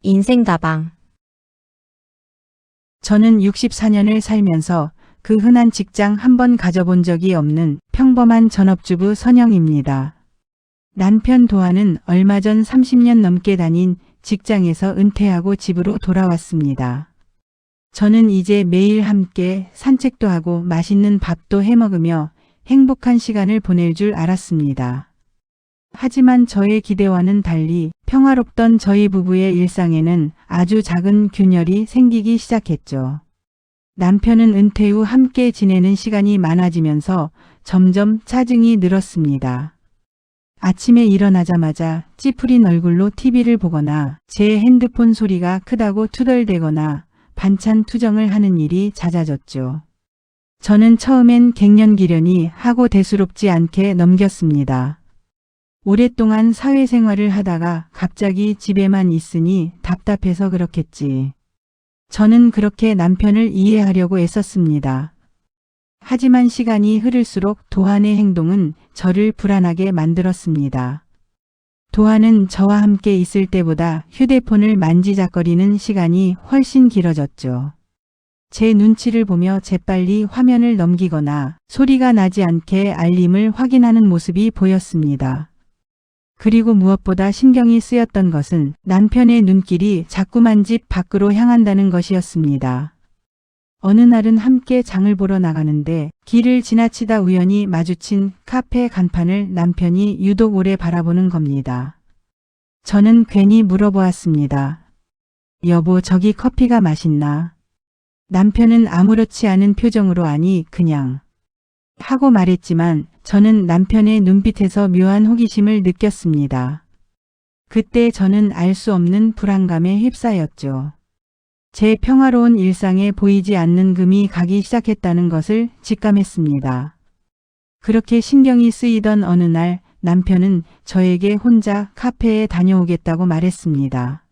인생 가방. 저는 64년을 살면서 그 흔한 직장 한 번 가져본 적이 없는 평범한 전업주부 선영입니다. 남편 도하는 얼마 전 30년 넘게 다닌 직장에서 은퇴하고 집으로 돌아왔습니다. 저는 이제 매일 함께 산책도 하고 맛있는 밥도 해먹으며 행복한 시간을 보낼 줄 알았습니다. 하지만 저의 기대와는 달리 평화롭던 저희 부부의 일상에는 아주 작은 균열이 생기기 시작했죠. 남편은 은퇴 후 함께 지내는 시간이 많아지면서 점점 짜증이 늘었습니다. 아침에 일어나자마자 찌푸린 얼굴로 TV를 보거나 제 핸드폰 소리가 크다고 투덜대거나 반찬 투정을 하는 일이 잦아졌죠. 저는 처음엔 갱년기려니 하고 대수롭지 않게 넘겼습니다. 오랫동안 사회생활을 하다가 갑자기 집에만 있으니 답답해서 그렇겠지. 저는 그렇게 남편을 이해하려고 애썼습니다. 하지만 시간이 흐를수록 도한의 행동은 저를 불안하게 만들었습니다. 도한은 저와 함께 있을 때보다 휴대폰을 만지작거리는 시간이 훨씬 길어졌죠. 제 눈치를 보며 재빨리 화면을 넘기거나 소리가 나지 않게 알림을 확인하는 모습이 보였습니다. 그리고 무엇보다 신경이 쓰였던 것은 남편의 눈길이 자꾸만 집 밖으로 향한다는 것이었습니다. 어느 날은 함께 장을 보러 나가는데 길을 지나치다 우연히 마주친 카페 간판을 남편이 유독 오래 바라보는 겁니다. 저는 괜히 물어보았습니다. 여보, 저기 커피가 맛있나? 남편은 아무렇지 않은 표정으로 아니 그냥 하고 말했지만 저는 남편의 눈빛에서 묘한 호기심을 느꼈습니다. 그때 저는 알 수 없는 불안감에 휩싸였죠. 제 평화로운 일상에 보이지 않는 금이 가기 시작했다는 것을 직감했습니다. 그렇게 신경이 쓰이던 어느 날 남편은 저에게 혼자 카페에 다녀오겠다고 말했습니다.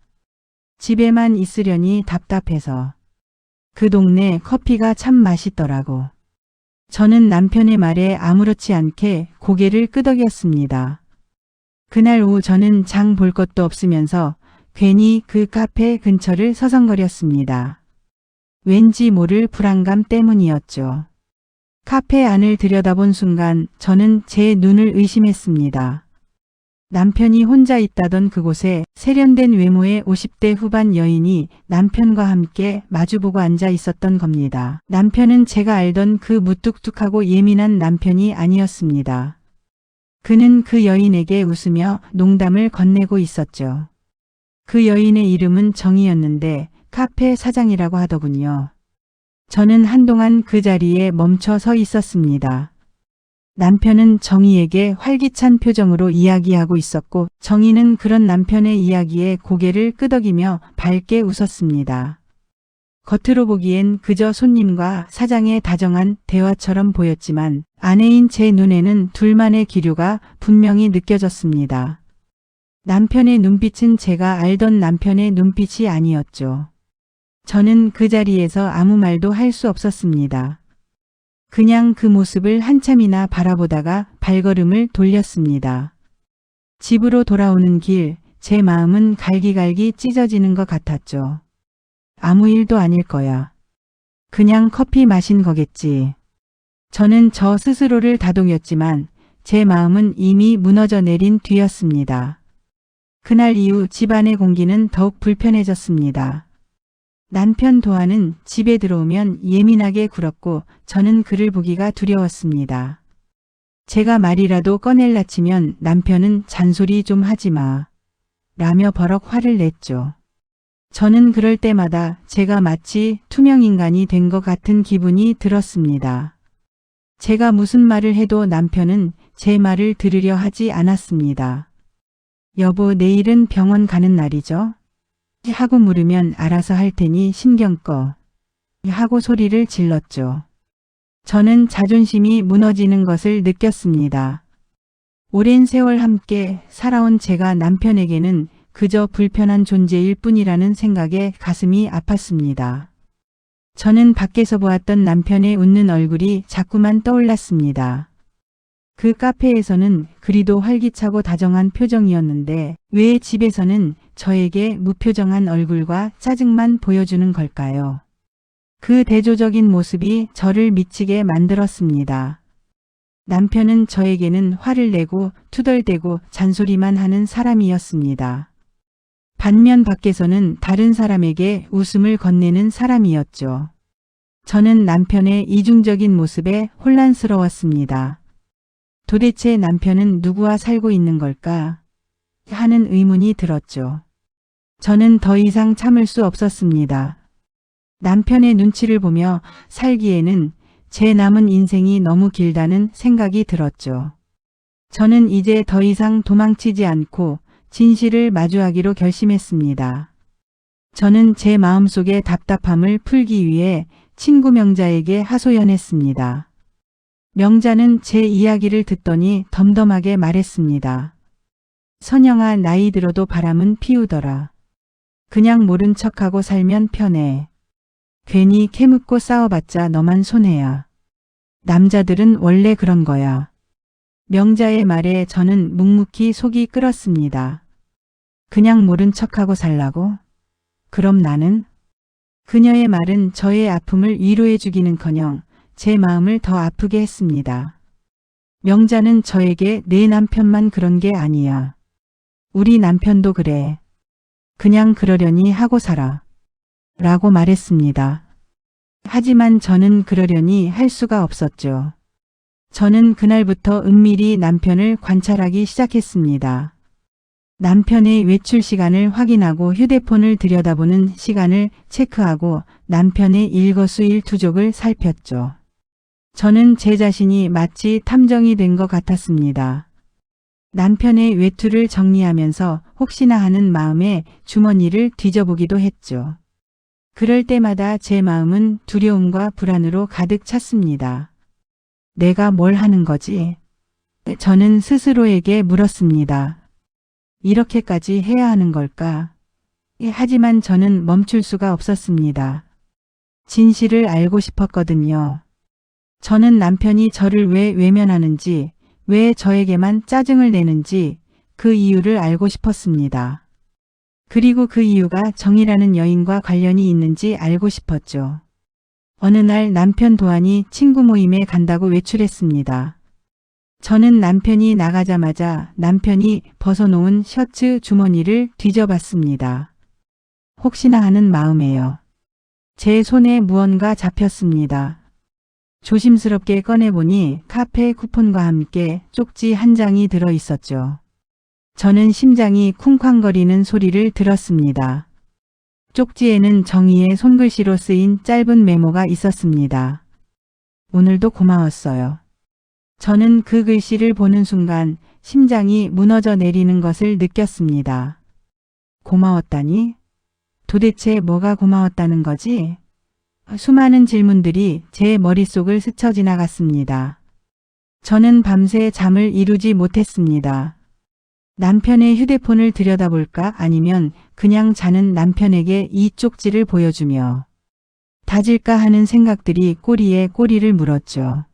집에만 있으려니 답답해서. 그 동네 커피가 참 맛있더라고. 저는 남편의 말에 아무렇지 않게 고개를 끄덕였습니다. 그날 오후 저는 장 볼 것도 없으면서 괜히 그 카페 근처를 서성거렸습니다. 왠지 모를 불안감 때문이었죠. 카페 안을 들여다본 순간 저는 제 눈을 의심했습니다. 남편이 혼자 있다던 그곳에 세련된 외모의 50대 후반 여인이 남편과 함께 마주보고 앉아 있었던 겁니다. 남편은 제가 알던 그 무뚝뚝하고 예민한 남편이 아니었습니다. 그는 그 여인에게 웃으며 농담을 건네고 있었죠. 그 여인의 이름은 정희였는데 카페 사장이라고 하더군요. 저는 한동안 그 자리에 멈춰 서 있었습니다. 남편은 정희에게 활기찬 표정으로 이야기하고 있었고 정희는 그런 남편의 이야기에 고개를 끄덕이며 밝게 웃었습니다. 겉으로 보기엔 그저 손님과 사장의 다정한 대화처럼 보였지만 아내인 제 눈에는 둘만의 기류가 분명히 느껴졌습니다. 남편의 눈빛은 제가 알던 남편의 눈빛이 아니었죠. 저는 그 자리에서 아무 말도 할 수 없었습니다. 그냥 그 모습을 한참이나 바라보다가 발걸음을 돌렸습니다. 집으로 돌아오는 길, 제 마음은 갈기갈기 찢어지는 것 같았죠. 아무 일도 아닐 거야. 그냥 커피 마신 거겠지. 저는 저 스스로를 다독였지만 제 마음은 이미 무너져 내린 뒤였습니다. 그날 이후 집안의 공기는 더욱 불편해졌습니다. 남편 도하는 집에 들어오면 예민하게 굴었고 저는 그를 보기가 두려웠습니다. 제가 말이라도 꺼낼라 치면 남편은 잔소리 좀 하지 마 라며 버럭 화를 냈죠. 저는 그럴 때마다 제가 마치 투명인간이 된 것 같은 기분이 들었습니다. 제가 무슨 말을 해도 남편은 제 말을 들으려 하지 않았습니다. 여보, 내일은 병원 가는 날이죠? 하고 물으면 알아서 할 테니 신경 꺼 하고 소리를 질렀죠. 저는 자존심이 무너지는 것을 느꼈습니다. 오랜 세월 함께 살아온 제가 남편에게는 그저 불편한 존재일 뿐이라는 생각에 가슴이 아팠습니다. 저는 밖에서 보았던 남편의 웃는 얼굴이 자꾸만 떠올랐습니다. 그 카페에서는 그리도 활기차고 다정한 표정이었는데 왜 집에서는 저에게 무표정한 얼굴과 짜증만 보여주는 걸까요? 그 대조적인 모습이 저를 미치게 만들었습니다. 남편은 저에게는 화를 내고 투덜대고 잔소리만 하는 사람이었습니다. 반면 밖에서는 다른 사람에게 웃음을 건네는 사람이었죠. 저는 남편의 이중적인 모습에 혼란스러웠습니다. 도대체 남편은 누구와 살고 있는 걸까? 하는 의문이 들었죠. 저는 더 이상 참을 수 없었습니다. 남편의 눈치를 보며 살기에는 제 남은 인생이 너무 길다는 생각이 들었죠. 저는 이제 더 이상 도망치지 않고 진실을 마주하기로 결심했습니다. 저는 제 마음속의 답답함을 풀기 위해 친구 명자에게 하소연했습니다. 명자는 제 이야기를 듣더니 덤덤하게 말했습니다. 선영아, 나이 들어도 바람은 피우더라. 그냥 모른 척하고 살면 편해. 괜히 캐묻고 싸워봤자 너만 손해야. 남자들은 원래 그런 거야. 명자의 말에 저는 묵묵히 속이 끓었습니다. 그냥 모른 척하고 살라고? 그럼 나는? 그녀의 말은 저의 아픔을 위로해 주기는커녕 제 마음을 더 아프게 했습니다. 명자는 저에게 내 남편만 그런 게 아니야. 우리 남편도 그래. 그냥 그러려니 하고 살아. 라고 말했습니다. 하지만 저는 그러려니 할 수가 없었죠. 저는 그날부터 은밀히 남편을 관찰하기 시작했습니다. 남편의 외출 시간을 확인하고 휴대폰을 들여다보는 시간을 체크하고 남편의 일거수일투족을 살폈죠. 저는 제 자신이 마치 탐정이 된 것 같았습니다. 남편의 외투를 정리하면서 혹시나 하는 마음에 주머니를 뒤져보기도 했죠. 그럴 때마다 제 마음은 두려움과 불안으로 가득 찼습니다. 내가 뭘 하는 거지? 저는 스스로에게 물었습니다. 이렇게까지 해야 하는 걸까? 하지만 저는 멈출 수가 없었습니다. 진실을 알고 싶었거든요. 저는 남편이 저를 왜 외면하는지, 왜 저에게만 짜증을 내는지 그 이유를 알고 싶었습니다. 그리고 그 이유가 정이라는 여인과 관련이 있는지 알고 싶었죠. 어느 날 남편 도안이 친구 모임에 간다고 외출했습니다. 저는 남편이 나가자마자 남편이 벗어놓은 셔츠 주머니를 뒤져봤습니다. 혹시나 하는 마음에요. 제 손에 무언가 잡혔습니다. 조심스럽게 꺼내보니 카페 쿠폰과 함께 쪽지 한 장이 들어 있었죠. 저는 심장이 쿵쾅거리는 소리를 들었습니다. 쪽지에는 정희의 손글씨로 쓰인 짧은 메모가 있었습니다. 오늘도 고마웠어요. 저는 그 글씨를 보는 순간 심장이 무너져 내리는 것을 느꼈습니다. 고마웠다니? 도대체 뭐가 고마웠다는 거지? 수많은 질문들이 제 머릿속을 스쳐 지나갔습니다. 저는 밤새 잠을 이루지 못했습니다. 남편의 휴대폰을 들여다볼까 아니면 그냥 자는 남편에게 이 쪽지를 보여주며 다질까 하는 생각들이 꼬리에 꼬리를 물었죠.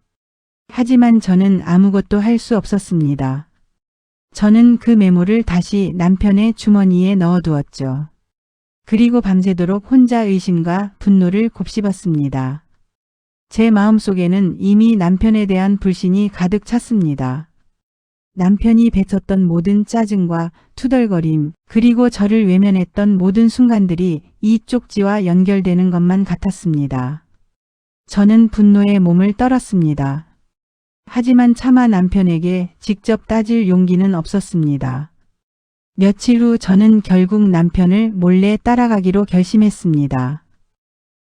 하지만 저는 아무것도 할 수 없었습니다. 저는 그 메모를 다시 남편의 주머니에 넣어두었죠. 그리고 밤새도록 혼자 의심과 분노를 곱씹었습니다. 제 마음속에는 이미 남편에 대한 불신이 가득 찼습니다. 남편이 뱉었던 모든 짜증과 투덜거림, 그리고 저를 외면했던 모든 순간들이 이 쪽지와 연결되는 것만 같았습니다. 저는 분노에 몸을 떨었습니다. 하지만 차마 남편에게 직접 따질 용기는 없었습니다. 며칠 후 저는 결국 남편을 몰래 따라가기로 결심했습니다.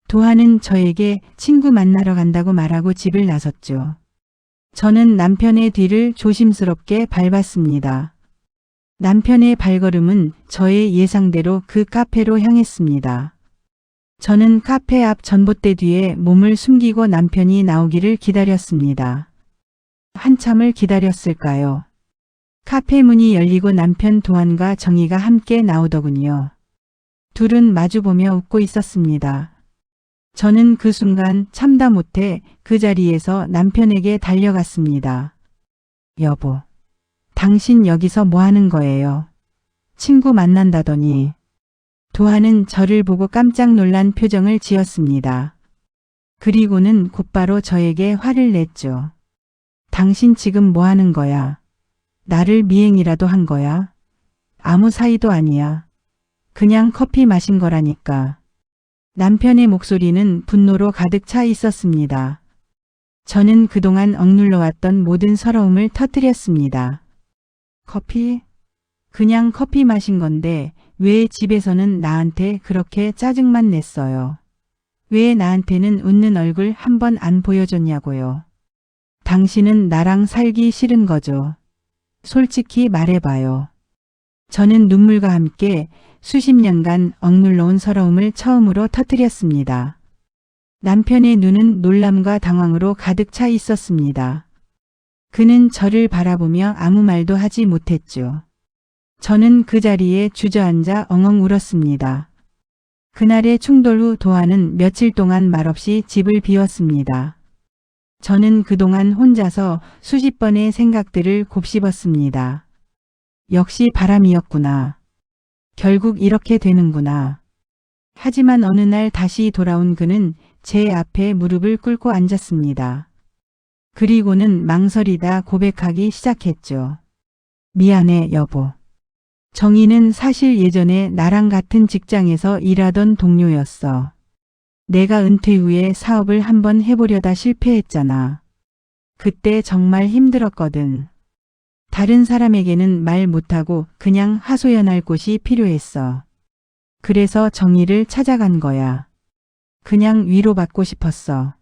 도하는 저에게 친구 만나러 간다고 말하고 집을 나섰죠. 저는 남편의 뒤를 조심스럽게 밟았습니다. 남편의 발걸음은 저의 예상대로 그 카페로 향했습니다. 저는 카페 앞 전봇대 뒤에 몸을 숨기고 남편이 나오기를 기다렸습니다. 한참을 기다렸을까요? 카페 문이 열리고 남편 도안과 정희가 함께 나오더군요. 둘은 마주보며 웃고 있었습니다. 저는 그 순간 참다 못해 그 자리에서 남편에게 달려갔습니다. 여보, 당신 여기서 뭐 하는 거예요? 친구 만난다더니. 도하는 저를 보고 깜짝 놀란 표정을 지었습니다. 그리고는 곧바로 저에게 화를 냈죠. 당신 지금 뭐 하는 거야? 나를 미행이라도 한 거야? 아무 사이도 아니야. 그냥 커피 마신 거라니까. 남편의 목소리는 분노로 가득 차 있었습니다. 저는 그동안 억눌러 왔던 모든 서러움을 터뜨렸습니다. 커피? 그냥 커피 마신 건데 왜 집에서는 나한테 그렇게 짜증만 냈어요? 왜 나한테는 웃는 얼굴 한 번 안 보여줬냐고요? 당신은 나랑 살기 싫은 거죠. 솔직히 말해봐요. 저는 눈물과 함께 수십 년간 억눌러온 서러움을 처음으로 터뜨렸습니다. 남편의 눈은 놀람과 당황으로 가득 차 있었습니다. 그는 저를 바라보며 아무 말도 하지 못했죠. 저는 그 자리에 주저앉아 엉엉 울었습니다. 그날의 충돌 후 도하는 며칠 동안 말없이 집을 비웠습니다. 저는 그동안 혼자서 수십 번의 생각들을 곱씹었습니다. 역시 바람이었구나. 결국 이렇게 되는구나. 하지만 어느 날 다시 돌아온 그는 제 앞에 무릎을 꿇고 앉았습니다. 그리고는 망설이다 고백하기 시작했죠. 미안해, 여보. 정희는 사실 예전에 나랑 같은 직장에서 일하던 동료였어. 내가 은퇴 후에 사업을 한번 해보려다 실패했잖아. 그때 정말 힘들었거든. 다른 사람에게는 말 못하고 그냥 하소연할 곳이 필요했어. 그래서 정희를 찾아간 거야. 그냥 위로받고 싶었어.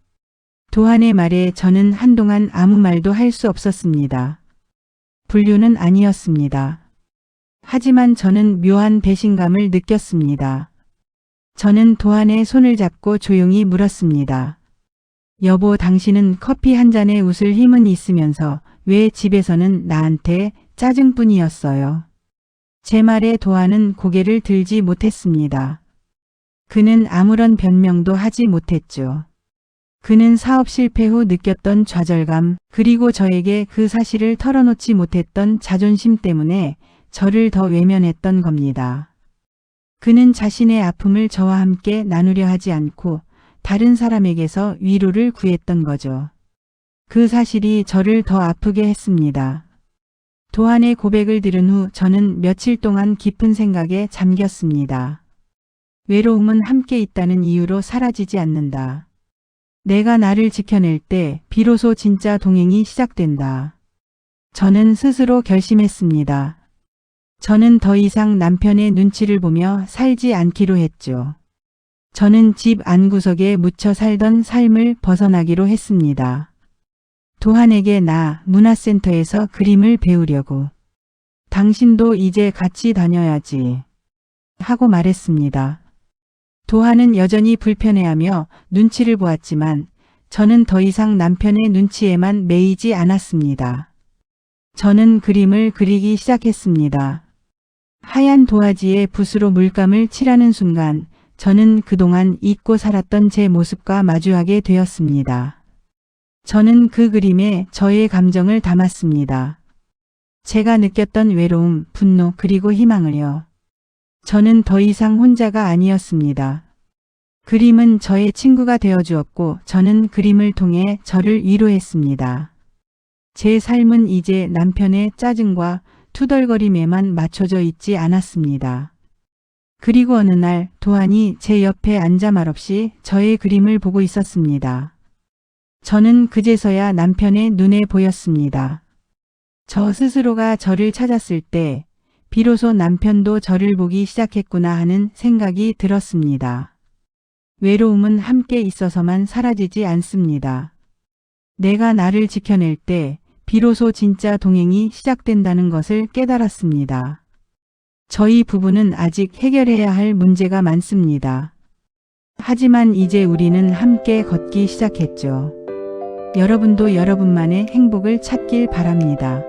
도한의 말에 저는 한동안 아무 말도 할 수 없었습니다. 불륜은 아니었습니다. 하지만 저는 묘한 배신감을 느꼈습니다. 저는 도한의 손을 잡고 조용히 물었습니다. 여보, 당신은 커피 한 잔에 웃을 힘은 있으면서 왜 집에서는 나한테 짜증뿐이었어요? 제 말에 도한은 고개를 들지 못했습니다. 그는 아무런 변명도 하지 못했죠. 그는 사업 실패 후 느꼈던 좌절감, 그리고 저에게 그 사실을 털어놓지 못했던 자존심 때문에 저를 더 외면했던 겁니다. 그는 자신의 아픔을 저와 함께 나누려 하지 않고 다른 사람에게서 위로를 구했던 거죠. 그 사실이 저를 더 아프게 했습니다. 도한의 고백을 들은 후 저는 며칠 동안 깊은 생각에 잠겼습니다. 외로움은 함께 있다는 이유로 사라지지 않는다. 내가 나를 지켜낼 때 비로소 진짜 동행이 시작된다. 저는 스스로 결심했습니다. 저는 더 이상 남편의 눈치를 보며 살지 않기로 했죠. 저는 집 안구석에 묻혀 살던 삶을 벗어나기로 했습니다. 도한에게 나 문화센터에서 그림을 배우려고. 당신도 이제 같이 다녀야지. 하고 말했습니다. 도한은 여전히 불편해하며 눈치를 보았지만 저는 더 이상 남편의 눈치에만 매이지 않았습니다. 저는 그림을 그리기 시작했습니다. 하얀 도화지에 붓으로 물감을 칠하는 순간 저는 그동안 잊고 살았던 제 모습과 마주하게 되었습니다. 저는 그 그림에 저의 감정을 담았습니다. 제가 느꼈던 외로움, 분노, 그리고 희망을요. 저는 더 이상 혼자가 아니었습니다. 그림은 저의 친구가 되어주었고 저는 그림을 통해 저를 위로했습니다. 제 삶은 이제 남편의 짜증과 투덜거림에만 맞춰져 있지 않았습니다. 그리고 어느 날 도한이 제 옆에 앉아 말없이 저의 그림을 보고 있었습니다. 저는 그제서야 남편의 눈에 보였습니다. 저 스스로가 저를 찾았을 때 비로소 남편도 저를 보기 시작했구나 하는 생각이 들었습니다. 외로움은 함께 있어서만 사라지지 않습니다. 내가 나를 지켜낼 때 비로소 진짜 동행이 시작된다는 것을 깨달았습니다. 저희 부부는 아직 해결해야 할 문제가 많습니다. 하지만 이제 우리는 함께 걷기 시작했죠. 여러분도 여러분만의 행복을 찾길 바랍니다.